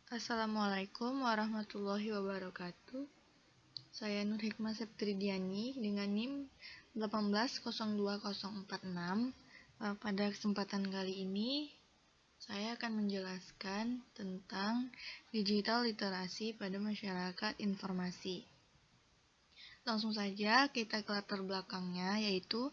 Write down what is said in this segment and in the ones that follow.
Assalamualaikum warahmatullahi wabarakatuh. Saya Nur Hikmah Septridiani dengan NIM 1802046. Pada kesempatan kali ini saya akan menjelaskan tentang digital literasi pada masyarakat informasi. Langsung saja kita ke latar belakangnya, yaitu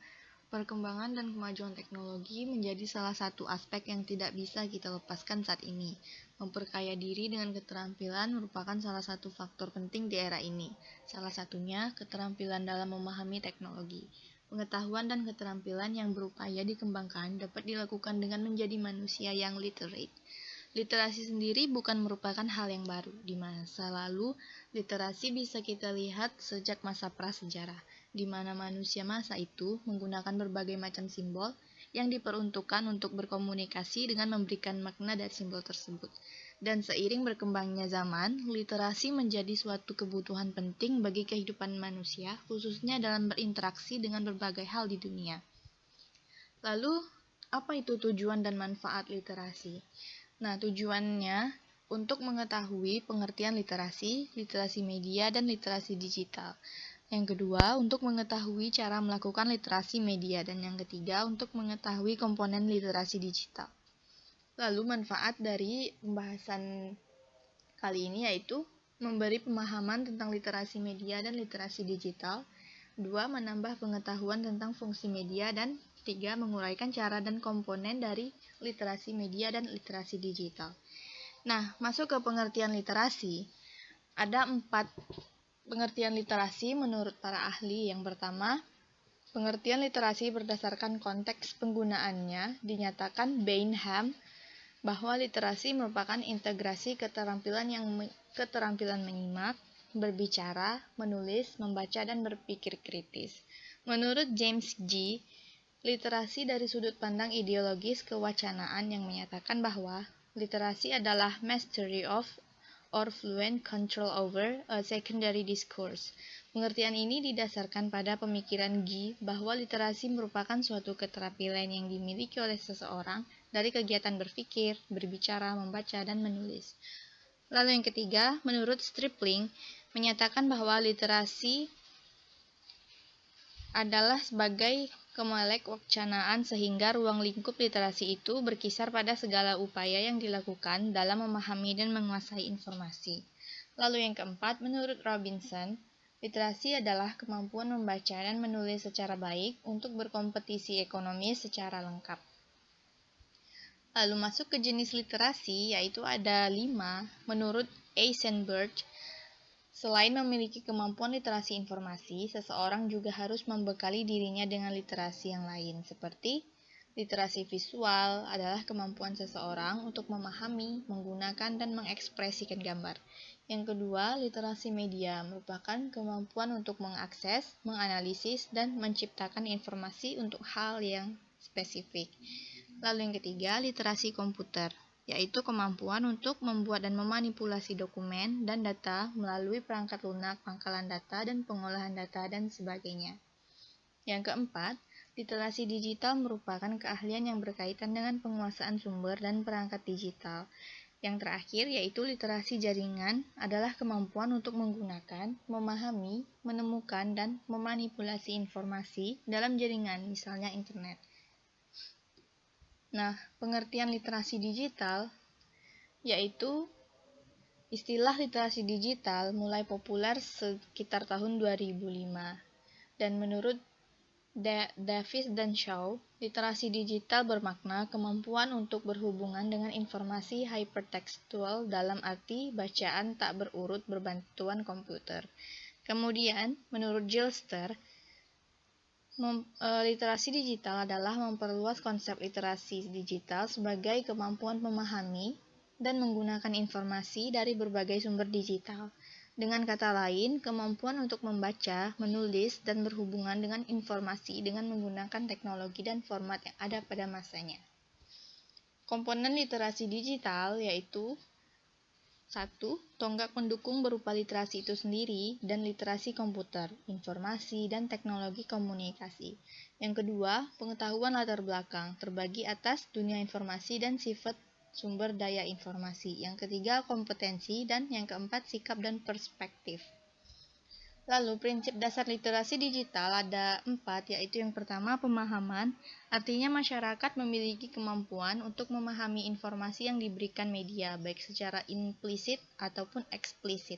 perkembangan dan kemajuan teknologi menjadi salah satu aspek yang tidak bisa kita lepaskan saat ini. Memperkaya diri dengan keterampilan merupakan salah satu faktor penting di era ini. Salah satunya keterampilan dalam memahami teknologi. Pengetahuan dan keterampilan yang berupaya dikembangkan dapat dilakukan dengan menjadi manusia yang literate. Literasi sendiri bukan merupakan hal yang baru. Di masa lalu, literasi bisa kita lihat sejak masa prasejarah, di mana manusia masa itu menggunakan berbagai macam simbol yang diperuntukkan untuk berkomunikasi dengan memberikan makna dari simbol tersebut. Dan seiring berkembangnya zaman, literasi menjadi suatu kebutuhan penting bagi kehidupan manusia, khususnya dalam berinteraksi dengan berbagai hal di dunia. Lalu, apa itu tujuan dan manfaat literasi? Nah, tujuannya untuk mengetahui pengertian literasi, literasi media, dan literasi digital. Yang kedua, untuk mengetahui cara melakukan literasi media. Dan yang ketiga, untuk mengetahui komponen literasi digital. Lalu, manfaat dari pembahasan kali ini yaitu memberi pemahaman tentang literasi media dan literasi digital. 2. Menambah pengetahuan tentang fungsi media. Dan 3. Menguraikan cara dan komponen dari literasi media dan literasi digital. Nah, masuk ke pengertian literasi. Ada 4 pengertian literasi menurut para ahli. Yang pertama, pengertian literasi berdasarkan konteks penggunaannya dinyatakan Bainham bahwa literasi merupakan integrasi keterampilan menyimak, berbicara, menulis, membaca, dan berpikir kritis. Menurut James G., literasi dari sudut pandang ideologis kewacanaan yang menyatakan bahwa literasi adalah mastery of or fluent control over a secondary discourse. Pengertian ini didasarkan pada pemikiran G bahwa literasi merupakan suatu keterampilan yang dimiliki oleh seseorang dari kegiatan berpikir, berbicara, membaca, dan menulis. Lalu yang ketiga, menurut Stripling, menyatakan bahwa literasi adalah sebagai kemelek wacanaan sehingga ruang lingkup literasi itu berkisar pada segala upaya yang dilakukan dalam memahami dan menguasai informasi. Lalu yang keempat, menurut Robinson, literasi adalah kemampuan membaca dan menulis secara baik untuk berkompetisi ekonomi secara lengkap. Lalu masuk ke jenis literasi, yaitu ada 5 menurut Eisenberg. Selain memiliki kemampuan literasi informasi, seseorang juga harus membekali dirinya dengan literasi yang lain, seperti literasi visual adalah kemampuan seseorang untuk memahami, menggunakan, dan mengekspresikan gambar. Yang kedua, literasi media merupakan kemampuan untuk mengakses, menganalisis, dan menciptakan informasi untuk hal yang spesifik. Lalu yang ketiga, literasi komputer, yaitu kemampuan untuk membuat dan memanipulasi dokumen dan data melalui perangkat lunak, pangkalan data, dan pengolahan data, dan sebagainya. Yang keempat, literasi digital merupakan keahlian yang berkaitan dengan penguasaan sumber dan perangkat digital. Yang terakhir, yaitu literasi jaringan adalah kemampuan untuk menggunakan, memahami, menemukan, dan memanipulasi informasi dalam jaringan, misalnya internet. Nah, pengertian literasi digital yaitu istilah literasi digital mulai populer sekitar tahun 2005. Dan menurut Davis dan Shaw, literasi digital bermakna kemampuan untuk berhubungan dengan informasi hypertekstual dalam arti bacaan tak berurut berbantuan komputer. Kemudian, menurut Gilster, literasi digital adalah memperluas konsep literasi digital sebagai kemampuan memahami dan menggunakan informasi dari berbagai sumber digital. Dengan kata lain, kemampuan untuk membaca, menulis, dan berhubungan dengan informasi dengan menggunakan teknologi dan format yang ada pada masanya. Komponen literasi digital yaitu 1. Tonggak pendukung berupa literasi itu sendiri dan literasi komputer, informasi, dan teknologi komunikasi. Yang kedua, pengetahuan latar belakang terbagi atas dunia informasi dan sifat sumber daya informasi. Yang ketiga, kompetensi, dan yang keempat, sikap dan perspektif. Lalu, prinsip dasar literasi digital ada 4, yaitu yang pertama, pemahaman. Artinya masyarakat memiliki kemampuan untuk memahami informasi yang diberikan media, baik secara implisit ataupun eksplisit.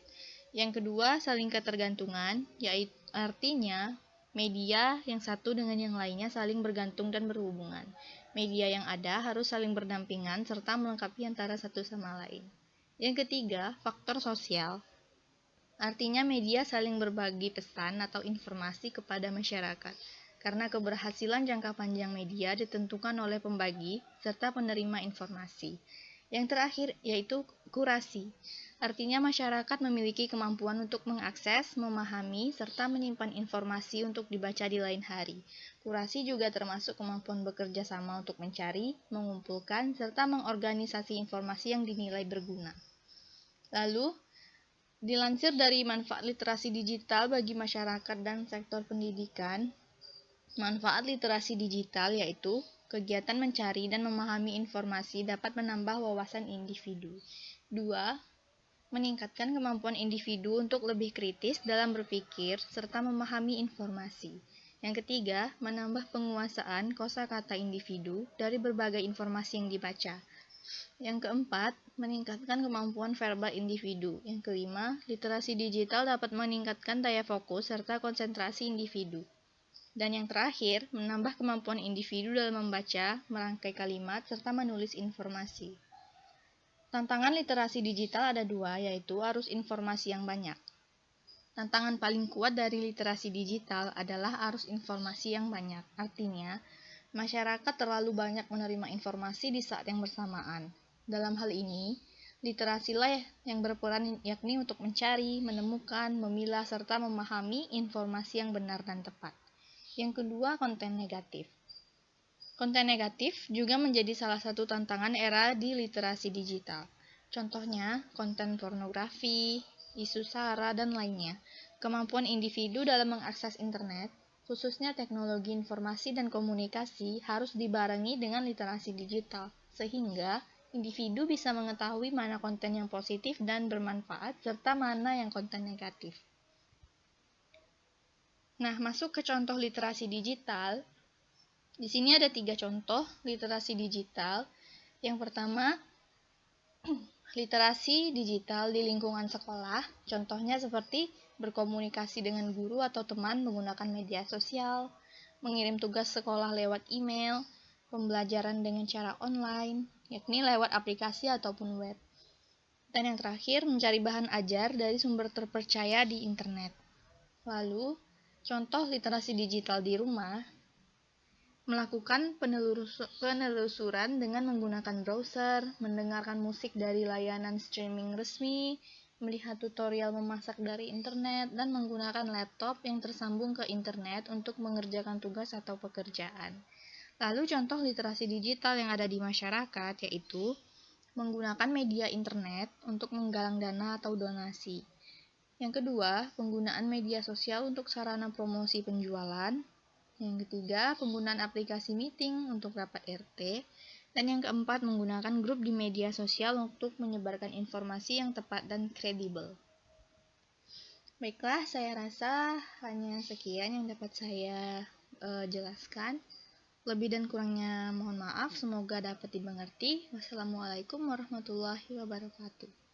Yang kedua, saling ketergantungan, yaitu artinya media yang satu dengan yang lainnya saling bergantung dan berhubungan. Media yang ada harus saling berdampingan serta melengkapi antara satu sama lain. Yang ketiga, faktor sosial. Artinya media saling berbagi pesan atau informasi kepada masyarakat, karena keberhasilan jangka panjang media ditentukan oleh pembagi serta penerima informasi. Yang terakhir yaitu kurasi. Artinya masyarakat memiliki kemampuan untuk mengakses, memahami, serta menyimpan informasi untuk dibaca di lain hari. Kurasi juga termasuk kemampuan bekerja sama untuk mencari, mengumpulkan, serta mengorganisasi informasi yang dinilai berguna. Lalu, dilansir dari manfaat literasi digital bagi masyarakat dan sektor pendidikan, manfaat literasi digital yaitu kegiatan mencari dan memahami informasi dapat menambah wawasan individu. 2. Meningkatkan kemampuan individu untuk lebih kritis dalam berpikir serta memahami informasi. Yang ketiga, menambah penguasaan kosakata individu dari berbagai informasi yang dibaca. Yang keempat, meningkatkan kemampuan verbal individu. Yang kelima, literasi digital dapat meningkatkan daya fokus serta konsentrasi individu. Dan yang terakhir, menambah kemampuan individu dalam membaca, merangkai kalimat, serta menulis informasi. Tantangan literasi digital ada 2, yaitu arus informasi yang banyak. Tantangan paling kuat dari literasi digital adalah arus informasi yang banyak. Artinya, masyarakat terlalu banyak menerima informasi di saat yang bersamaan. Dalam hal ini, literasilah yang berperan yakni untuk mencari, menemukan, memilah, serta memahami informasi yang benar dan tepat. Yang kedua, konten negatif. Konten negatif juga menjadi salah satu tantangan era di literasi digital. Contohnya, konten pornografi, isu SARA, dan lainnya. Kemampuan individu dalam mengakses internet, khususnya teknologi informasi dan komunikasi, harus dibarengi dengan literasi digital, sehingga individu bisa mengetahui mana konten yang positif dan bermanfaat, serta mana yang konten negatif. Nah, masuk ke contoh literasi digital. Di sini ada 3 contoh literasi digital. Yang pertama, literasi digital di lingkungan sekolah. Contohnya seperti berkomunikasi dengan guru atau teman menggunakan media sosial, mengirim tugas sekolah lewat email, pembelajaran dengan cara online, yakni lewat aplikasi ataupun web. Dan yang terakhir, mencari bahan ajar dari sumber terpercaya di internet. Lalu, contoh literasi digital di rumah, melakukan penelusuran dengan menggunakan browser, mendengarkan musik dari layanan streaming resmi, melihat tutorial memasak dari internet, dan menggunakan laptop yang tersambung ke internet untuk mengerjakan tugas atau pekerjaan. Lalu contoh literasi digital yang ada di masyarakat yaitu menggunakan media internet untuk menggalang dana atau donasi. Yang kedua, penggunaan media sosial untuk sarana promosi penjualan. Yang ketiga, penggunaan aplikasi meeting untuk rapat RT. Dan yang keempat, menggunakan grup di media sosial untuk menyebarkan informasi yang tepat dan kredibel. Baiklah, saya rasa hanya sekian yang dapat saya jelaskan. Lebih dan kurangnya mohon maaf, semoga dapat dimengerti. Wassalamualaikum warahmatullahi wabarakatuh.